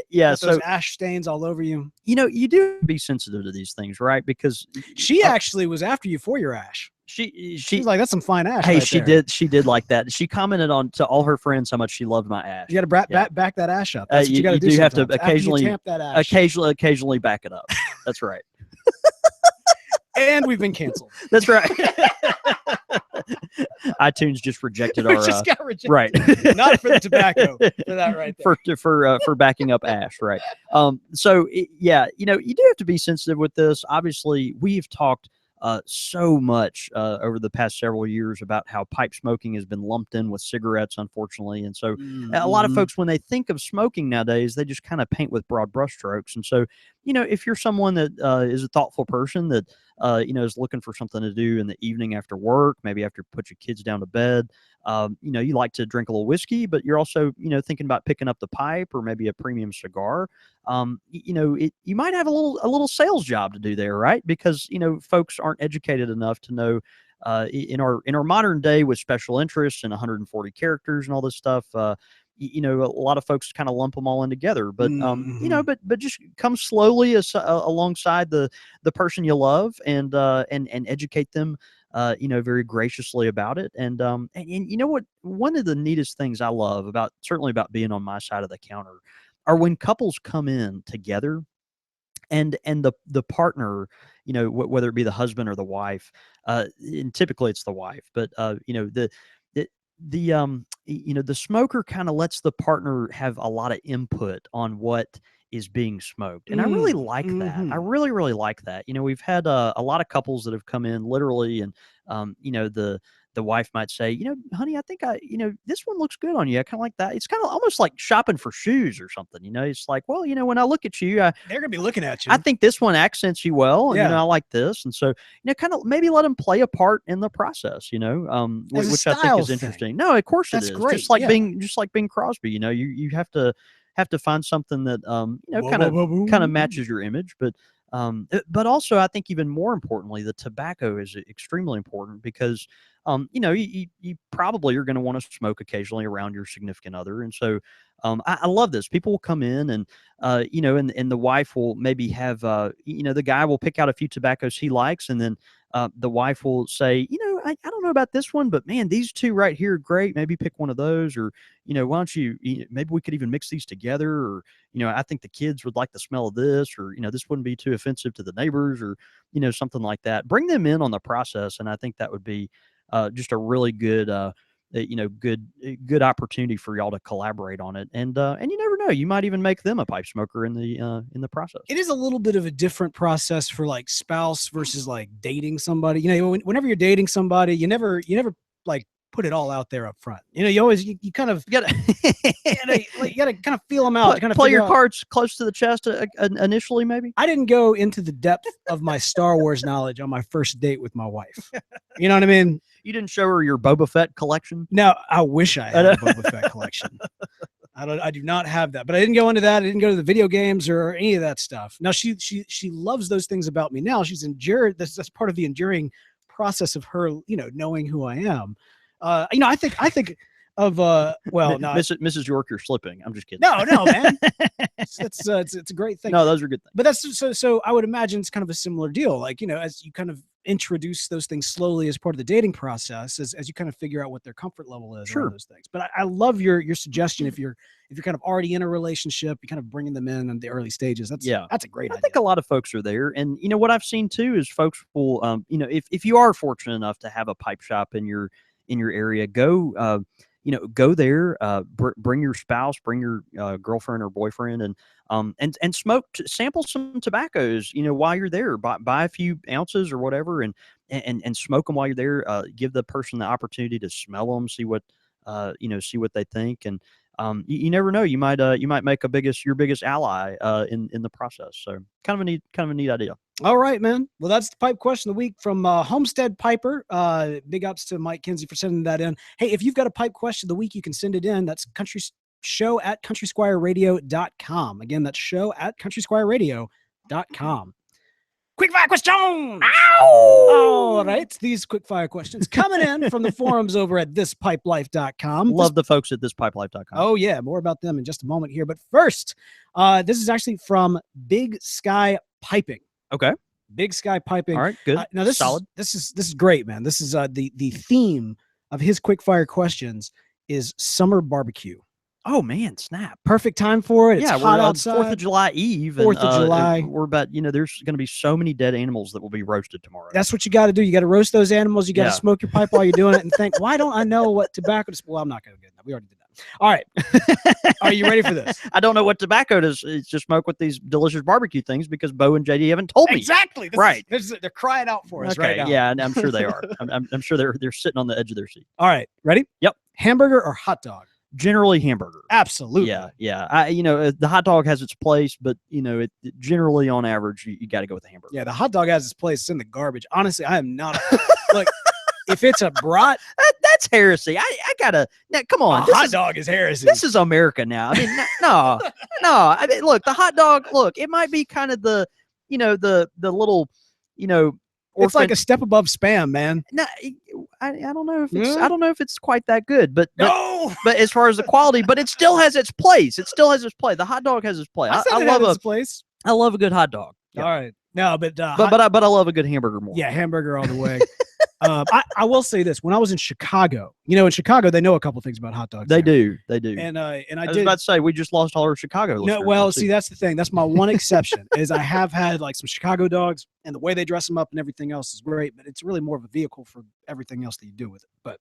yeah. So those ash stains all over you. You do be sensitive to these things, right? Because she actually was after you for your ash. She's like, that's some fine ash. Hey, right she did like that. She commented on to all her friends how much she loved my ash. You got to back that ash up. That's what you got to do. You have to occasionally tamp that ash. occasionally back it up. That's right. And we've been canceled. That's right. iTunes just rejected our. Just got rejected. Right. Not for the tobacco. For that right there. For backing up ash. Right. So you do have to be sensitive with this. Obviously, we've talked so much over the past several years about how pipe smoking has been lumped in with cigarettes, unfortunately. And so a lot of folks, when they think of smoking nowadays, they just kind of paint with broad brushstrokes. And so, if you're someone that is a thoughtful person that, is looking for something to do in the evening after work, maybe after you put your kids down to bed, you like to drink a little whiskey, but you're also, thinking about picking up the pipe or maybe a premium cigar. You might have a little sales job to do there, right? Because, folks aren't educated enough to know, in our modern day with special interests and 140 characters and all this stuff, a lot of folks kind of lump them all in together, but, but just come slowly alongside the person you love and educate them, very graciously about it. And you know what, one of the neatest things I love certainly about being on my side of the counter are when couples come in together and the partner, whether it be the husband or the wife, and typically it's the wife, but, the smoker kind of lets the partner have a lot of input on what is being smoked, and I really like that. I really like that. We've had a lot of couples that have come in literally, and the wife might say, honey, I think this one looks good on you. I kind of like that. It's kind of almost like shopping for shoes or something. It's like, well, when I look at you, they're gonna be looking at you. I think this one accents you well, and Yeah. I like this, and so kind of maybe let them play a part in the process, As a which I think style is thing. interesting. No, of course That's it is. great, Just like yeah. Bing Crosby. You have to find something that kind of matches your image, but also I think even more importantly, the tobacco is extremely important because you probably are going to want to smoke occasionally around your significant other, and so I love this. People will come in and and the wife will maybe have the guy will pick out a few tobaccos he likes, and then the wife will say, I don't know about this one, but man, these two right here are great. Maybe pick one of those, or why don't you? Maybe we could even mix these together, or I think the kids would like the smell of this, or this wouldn't be too offensive to the neighbors, or something like that. Bring them in on the process, and I think that would be just a really good. Good opportunity for y'all to collaborate on it, and you never know, you might even make them a pipe smoker in the process. It is a little bit of a different process for like spouse versus like dating somebody. Whenever you're dating somebody, you never like put it all out there up front. You always you kind of You gotta you gotta kind of feel them out. Kind of play your cards close to the chest initially, maybe. I didn't go into the depth of my Star Wars knowledge on my first date with my wife. You know what I mean? You didn't show her your Boba Fett collection? No, I wish I had a Boba Fett collection. I do not have that, but I didn't go into that. I didn't go to the video games or any of that stuff. Now she loves those things about me. Now she's endured that's part of the enduring process of her, knowing who I am. I think of well, no, Mrs. York, you're slipping. I'm just kidding. No, man. It's a great thing. No, those are good things. But that's so I would imagine it's kind of a similar deal. Like, as you kind of introduce those things slowly as part of the dating process, as you kind of figure out what their comfort level is. Sure. Around those things. But I love your suggestion. If you're kind of already in a relationship, you kind of bringing them in the early stages. That's a great idea. I think a lot of folks are there. And what I've seen too is folks will if you are fortunate enough to have a pipe shop in your area, go go there, bring your spouse, bring your girlfriend or boyfriend, and sample some tobaccos, while you're there. Buy a few ounces or whatever, and smoke them while you're there. Give the person the opportunity to smell them, see what they think, and you never know, you might make your biggest ally in the process. So kind of a neat idea. All right, man. Well, that's the pipe question of the week from Homestead Piper. Big ups to Mike Kinsey for sending that in. Hey, if you've got a pipe question of the week, you can send it in. That's show@countrysquireradio.com. Again, that's show@countrysquireradio.com. Quick fire question. Ow! All right. These quick fire questions coming in from the forums over at thispipelife.com. Love the folks at thispipelife.com. Oh, yeah. More about them in just a moment here. But first, this is actually from Big Sky Piping. Okay. Big Sky Piping. All right, good. Now this solid. This is great, man. This is the theme of his quick fire questions is summer barbecue. Oh man, snap! Perfect time for it. It's hot we're outside. 4th of July Eve. 4th of July. We're about there's going to be so many dead animals that will be roasted tomorrow. That's what you got to do. You got to roast those animals. You got to smoke your pipe while you're doing it, and think, why don't I know what tobacco to? Well, I'm not going to get that. We already did that. All right. Are you ready for this? I don't know what tobacco to smoke with these delicious barbecue things because Beau and JD haven't told me. Exactly. Right. They're crying out for us right now. Yeah, and I'm sure they are. I'm sure they're sitting on the edge of their seat. All right. Ready? Yep. Hamburger or hot dog? Generally hamburger. Absolutely. Yeah. The hot dog has its place, but generally on average, you got to go with the hamburger. Yeah, the hot dog has its place. It's in the garbage. Honestly, I am not like if it's a brat, that's heresy. I gotta come on. Hot dog is heresy. This is America now. I mean, no. I mean, look, the hot dog. Look, it might be kind of the little it's like a step above Spam, man. No, I don't know if it's I don't know if it's quite that good, but no. But as far as the quality, but it still has its place. It still has its place. The hot dog has its place. I love its place. I love a good hot dog. Yeah. All right, no, but I love a good hamburger more. Yeah, hamburger all the way. I will say this: when I was in Chicago, in Chicago they know a couple things about hot dogs. They there. do. And I I was did. about to say we just lost all our Chicago No, listeners. well, Let's see, that's the thing. That's my one exception. Is I have had like some Chicago dogs, and the way they dress them up and everything else is great. But it's really more of a vehicle for everything else that you do with it. But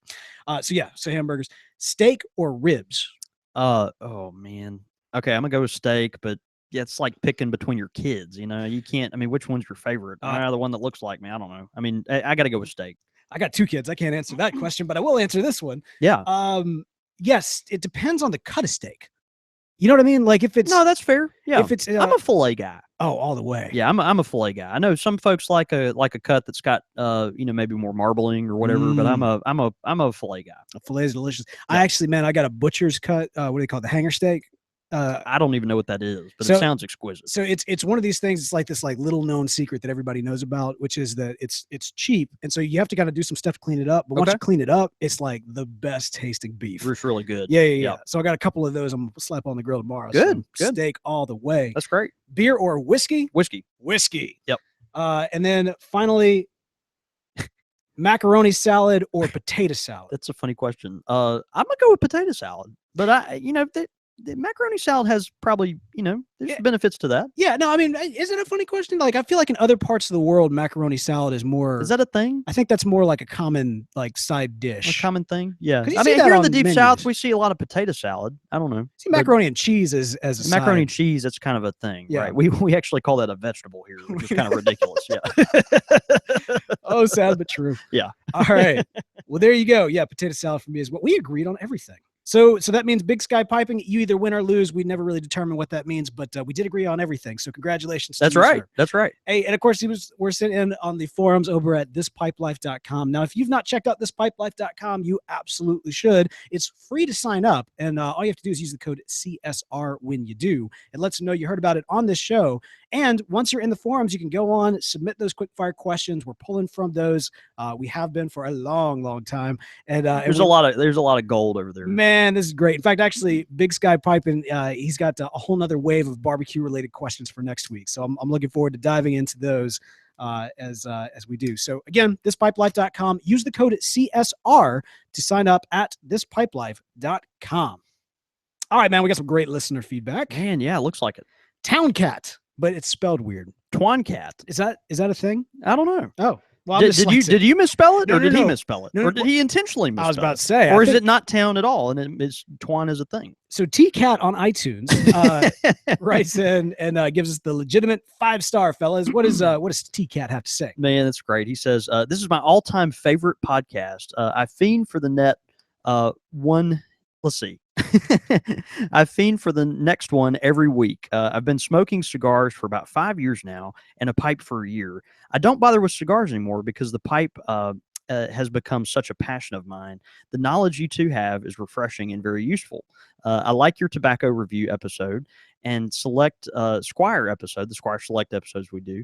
so hamburgers, steak or ribs. Oh man. Okay, I'm gonna go with steak, but yeah, it's like picking between your kids. You can't. I mean, which one's your favorite? The one that looks like me. I don't know. I mean, I got to go with steak. I got 2 kids. I can't answer that question, but I will answer this one. Yeah. Yes, it depends on the cut of steak. You know what I mean? Like if it's No, that's fair. Yeah. If it's I'm a fillet guy. Oh, all the way. Yeah, I'm a fillet guy. I know some folks like a cut that's got maybe more marbling or whatever, but I'm a fillet guy. A fillet is delicious. Yeah. I actually, man, I got a butcher's cut. What do they call it? The hanger steak? I don't even know what that is, but it sounds exquisite. So it's one of these things. It's like this little known secret that everybody knows about, which is that it's cheap, and so you have to kind of do some stuff to clean it up. But once you clean it up, it's like the best tasting beef. It's really good. Yeah. So I got a couple of those. I'm gonna slap on the grill tomorrow. Good. Steak all the way. That's great. Beer or whiskey? Whiskey. Yep. And then finally, macaroni salad or potato salad? That's a funny question. I'm gonna go with potato salad, but the macaroni salad has probably, there's benefits to that. Yeah, no, I mean, is it a funny question? Like, I feel like in other parts of the world, macaroni salad is more. Is that a thing? I think that's more like a common side dish. A common thing? Yeah. I mean, here in the Deep South, we see a lot of potato salad. I don't know. See macaroni and cheese as a macaroni side. and cheese. That's kind of a thing, yeah. right? We actually call that a vegetable here, which is kind of ridiculous. Yeah. Oh, sad but true. Yeah. All right. Well, there you go. Yeah, potato salad for me as well. We agreed on everything. So that means Big Sky Piping, you either win or lose. We never really determined what that means, but we did agree on everything. So congratulations. That's right. That's right. Hey, and of course, we're sitting in on the forums over at thispipelife.com. Now, if you've not checked out thispipelife.com, you absolutely should. It's free to sign up, and all you have to do is use the code CSR when you do. It lets them know you heard about it on this show. And once you're in the forums, you can go on, submit those quick fire questions. We're pulling from those. We have been for a long, long time. And there's a lot of gold over there. Man, this is great. In fact, actually, Big Sky Piping, he's got a whole nother wave of barbecue related questions for next week. So I'm looking forward to diving into those as we do. So again, thispipelife.com. Use the code CSR to sign up at thispipelife.com. All right, man, we got some great listener feedback. Man, yeah, it looks like it. Town Cat, but it's spelled weird. Twan Cat. Is that a thing? I don't know. Oh. Well, did you misspell it, or did he misspell it, or did he intentionally misspell it? I was about to say, or is it not town at all, and it's Twan is a thing? So T-Cat on iTunes writes in and gives us the legitimate 5-star, fellas. What does T-Cat have to say? Man, that's great. He says, "This is my all-time favorite podcast. I fiend for the net one. Let's see." I fiend for the next one every week. I've been smoking cigars for about 5 years now and a pipe for a year. I don't bother with cigars anymore because the pipe has become such a passion of mine. The knowledge you two have is refreshing and very useful. I like your tobacco review episode and select Squire episode, the Squire Select episodes we do,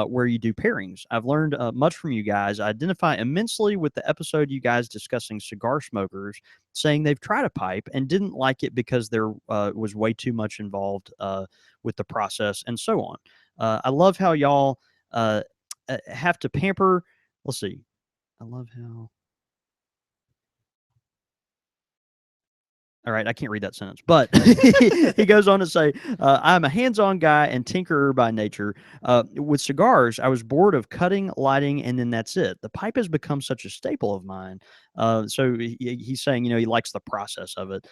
where you do pairings. I've learned much from you guys. I identify immensely with the episode you guys discussing cigar smokers saying they've tried a pipe and didn't like it because there was way too much involved with the process and so on. I love how y'all have to pamper. Let's see. I love how. All right, I can't read that sentence, but he goes on to say, I'm a hands-on guy and tinkerer by nature. With cigars, I was bored of cutting, lighting, and then that's it. The pipe has become such a staple of mine. So he's saying, he likes the process of it.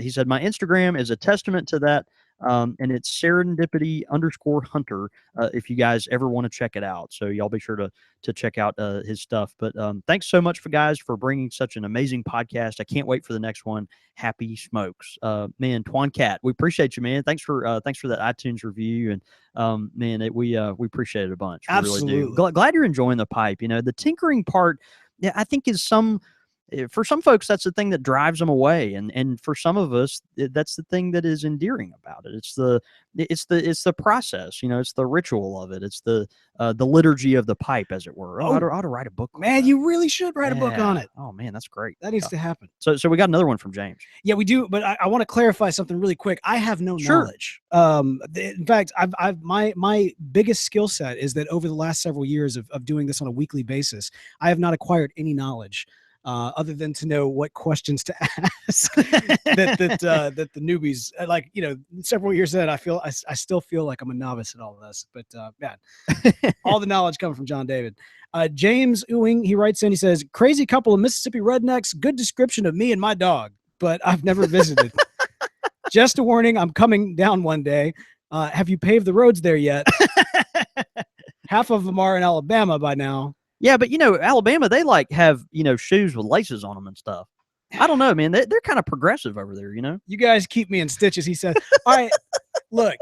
He said, my Instagram is a testament to that. And it's serendipity_hunter if you guys ever want to check it out. So y'all be sure to check out his stuff. But thanks so much for bringing such an amazing podcast. I can't wait for the next one. Happy smokes. Man, Twan Cat, we appreciate you, man. Thanks for that iTunes review. And man, we appreciate it a bunch. We Absolutely. really do. Glad you're enjoying the pipe. The tinkering part, yeah, I think is for some folks, that's the thing that drives them away, and for some of us, that's the thing that is endearing about it. It's the process, it's the ritual of it. It's the liturgy of the pipe, as it were. I ought to write a book. Man, you really should write a book on it. Oh man, that's great. That needs to happen. So we got another one from James. Yeah, we do, but I want to clarify something really quick. I have no knowledge. In fact, my biggest skill set is that over the last several years of doing this on a weekly basis, I have not acquired any knowledge. Other than to know what questions to ask that the newbies like, several years in, I still feel like I'm a novice at all of this, but man, all the knowledge coming from John David. James Ewing, he writes in, he says, crazy couple of Mississippi rednecks, good description of me and my dog, but I've never visited. Just a warning, I'm coming down one day. Have you paved the roads there yet? Half of them are in Alabama by now. Yeah, but Alabama, they have shoes with laces on them and stuff. I don't know, man. They're kind of progressive over there. You guys keep me in stitches, he said. All right, look,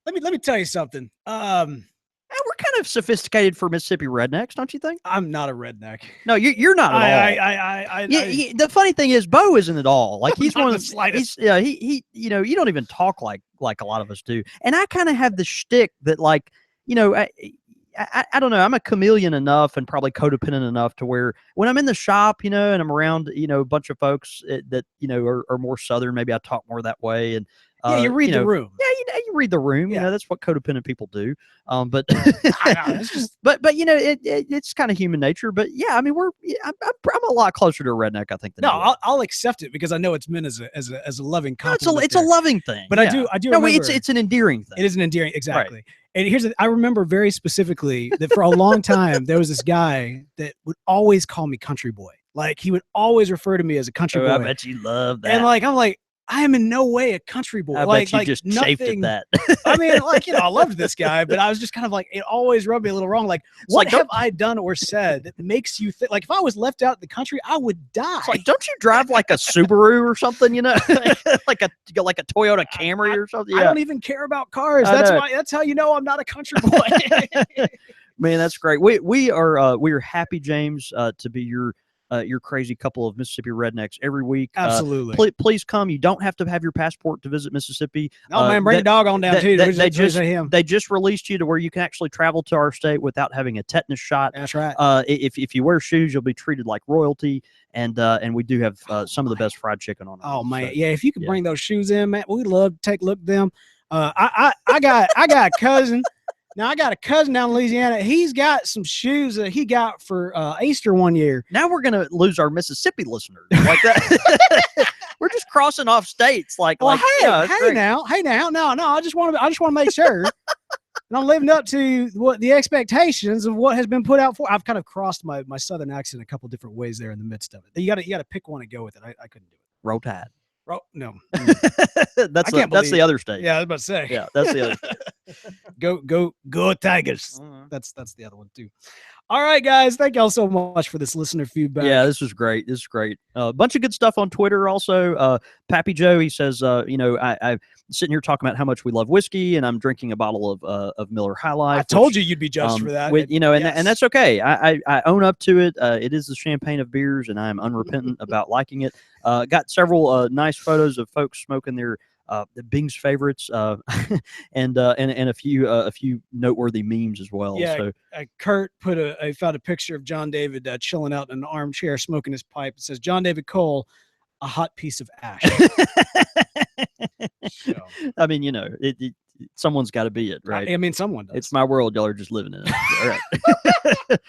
let me tell you something. We're kind of sophisticated for Mississippi rednecks, don't you think? I'm not a redneck. No, you're not at all. The funny thing is, Beau isn't at all. Like he's one of the slightest. You don't even talk like a lot of us do. And I kind of have the shtick that I don't know. I'm a chameleon enough and probably codependent enough to where when I'm in the shop, and I'm around, a bunch of folks that, are more Southern, maybe I talk more that way. And you read the room. Yeah, you read the room. Yeah. That's what codependent people do. But I know, it's just... but it's kind of human nature. But yeah, I mean, I'm a lot closer to a redneck, I think. Than I'll accept it because I know it's meant as a loving compliment. No, it's a loving thing. But yeah. I do. No, remember, it's an endearing thing. It is an endearing, exactly. Right. And I remember very specifically that for a long time, there was this guy that would always call me country boy. Like he would always refer to me as a country boy. I bet you love that. And I'm like, I am in no way a country boy. I bet you just chafed at that. I mean, I loved this guy, but I was just kind of like, it always rubbed me a little wrong. Like, what have I done or said that makes you think? Like, if I was left out in the country, I would die. It's like, don't you drive like a Subaru or something? like a Toyota Camry or something. I don't even care about cars. That's how you know I'm not a country boy. Man, that's great. We are happy, James, to be your crazy couple of Mississippi rednecks every week. Absolutely. Please come. You don't have to have your passport to visit Mississippi. Oh man, bring a dog on down too. They just released you to where you can actually travel to our state without having a tetanus shot. That's right. If you wear shoes, you'll be treated like royalty. And we do have some of the best fried chicken on. Oh man, yeah. If you can bring those shoes in, man, we'd love to take a look at them. I got a cousin. Now, I got a cousin down in Louisiana. He's got some shoes that he got for Easter one year. Now we're going to lose our Mississippi listeners like that. We're just crossing off states. Hey now. No, I just want to make sure. And I'm living up to what the expectations of what has been put out for. I've kind of crossed my Southern accent a couple different ways there in the midst of it. You got to pick one and go with it. I couldn't do it. Roll Tide. No. That's the other state. Yeah, I was about to say. Yeah, that's the other state. Go Tigers. That's the other one too. All right, guys. Thank y'all so much for this listener feedback. Yeah, this was great. A bunch of good stuff on Twitter also. Pappy Joe, he says, I'm sitting here talking about how much we love whiskey, and I'm drinking a bottle of Miller High Life. I told you you'd be judged for that. And that's okay. I own up to it. It is the champagne of beers, and I am unrepentant about liking it. Got several nice photos of folks smoking their Bing's favorites, and a few noteworthy memes as well. Yeah, so Kurt found a picture of John David chilling out in an armchair smoking his pipe. It says John David Cole, a hot piece of ash. So. I mean, someone's got to be it, right? I mean, someone does. It's my world. Y'all are just living in it. All right.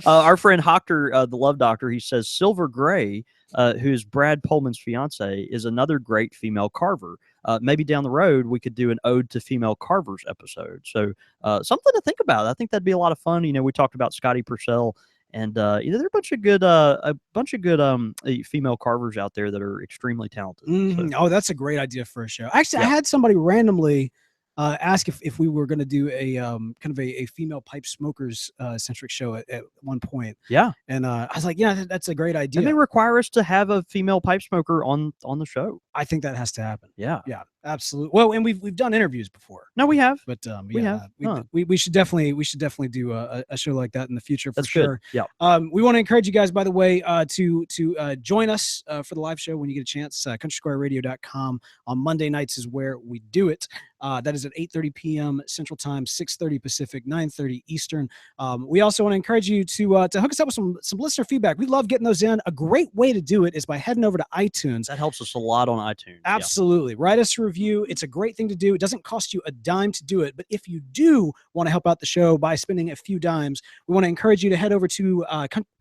Our friend Hoctor, the Love Doctor, he says Silver Gray, who is Brad Pullman's fiance, is another great female carver. Maybe down the road we could do an ode to female carvers episode. So something to think about. I think that'd be a lot of fun. We talked about Scotty Purcell, and there are a bunch of good female carvers out there that are extremely talented. Mm-hmm. So. Oh, that's a great idea for a show. Actually, I had somebody randomly ask if we were going to do a kind of a female pipe smokers centric show at one point. Yeah. And I was like, yeah, that's a great idea. And they require us to have a female pipe smoker on the show. I think that has to happen. Yeah. Yeah. Absolutely. Well, and we've done interviews before. No, we have. But We yeah, have. we should definitely do a show like that in the future for That's sure. good. Yeah. We want to encourage you guys, by the way, to join us for the live show when you get a chance. CountrySquireRadio.com on Monday nights is where we do it. That is at 8:30 p.m. Central Time, 6:30 Pacific, 9:30 Eastern. We also want to encourage you to hook us up with some listener feedback. We love getting those in. A great way to do it is by heading over to iTunes. That helps us a lot on iTunes. Absolutely. Write us a review. It's a great thing to do. It doesn't cost you a dime to do it. But if you do want to help out the show by spending a few dimes, we want to encourage you to head over to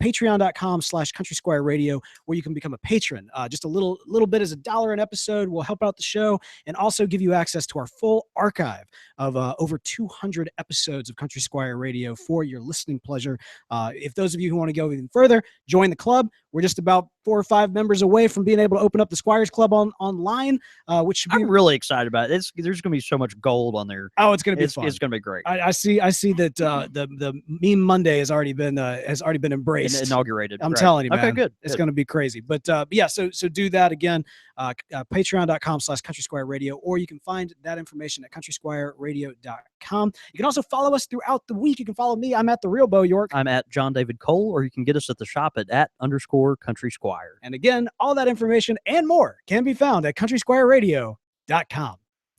patreon.com/Country Squire Radio, where you can become a patron. Just a little bit is $1 an episode will help out the show and also give you access to our full archive of over 200 episodes of Country Squire Radio for your listening pleasure. If those of you who want to go even further, join the club. We're just about 4 or 5 members away from being able to open up the Squires Club online, which should be. I'm really excited about it. There's going to be so much gold on there. Oh, it's going to be fun. It's going to be great. I see that the Meme Monday has already been embraced, inaugurated. I'm telling you, man. Okay, good. It's going to be crazy. But yeah, so do that again. Patreon.com/Country Squire Radio, or you can find that information at CountrySquireRadio.com. You can also follow us throughout the week. You can follow me. I'm at The Real Beau York. I'm at John David Cole, or you can get us at the shop at _Country Squire. And again, all that information and more can be found at CountrySquireRadio.com.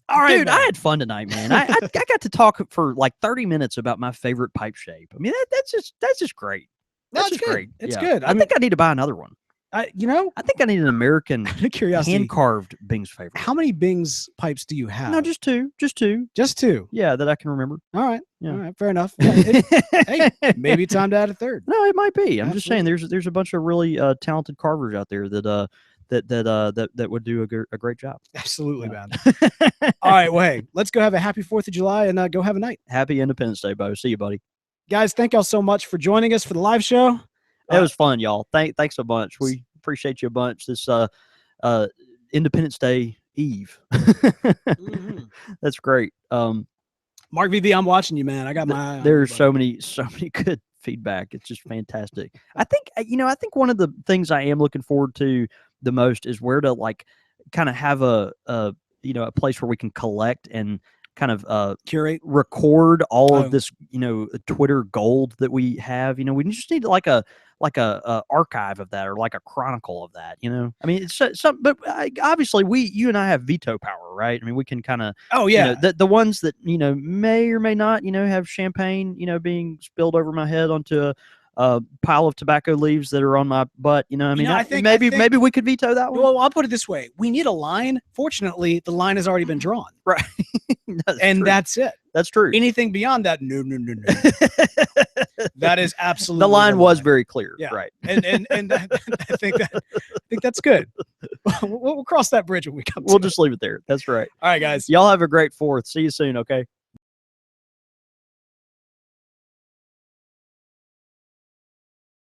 All right, dude, man. I had fun tonight, man. I got to talk for like 30 minutes about my favorite pipe shape. I mean, that's just great. That's just great. It's good. I think I need to buy another one. I think I need an American hand-carved Bing's favorite. How many Bing's pipes do you have? No, just two. Just two? Yeah, that I can remember. All right. Yeah. All right. Fair enough. Yeah, hey, maybe time to add a third. No, it might be. I'm just saying there's a bunch of really talented carvers out there that would do a great job. Absolutely, man. All right. Well, hey, let's go have a happy 4th of July and go have a night. Happy Independence Day, Beau. See you, buddy. Guys, thank y'all so much for joining us for the live show. It was fun, y'all. Thanks a bunch. We appreciate you a bunch. This Independence Day Eve. That's great. Mark VV, I'm watching you, man. I got my eye on there's you, so many good feedback. It's just fantastic. I think one of the things I am looking forward to the most is where to like kind of have a place where we can collect and kind of curate, record all of this, Twitter gold that we have. We just need like a archive of that, or like a chronicle of that. I mean, it's some, but obviously you and I have veto power, right? I mean, we can kind of, the ones that may or may not, have champagne, being spilled over my head onto a pile of tobacco leaves that are on my butt. I think maybe we could veto that one. Well, I'll put it this way: we need a line. Fortunately, the line has already been drawn, right? That's it. That's true. Anything beyond that, no. That is absolutely the line was very clear, yeah. Right? And I think that's good. We'll cross that bridge when we come. We'll just leave it there. That's right. All right, guys. Y'all have a great 4th. See you soon. Okay.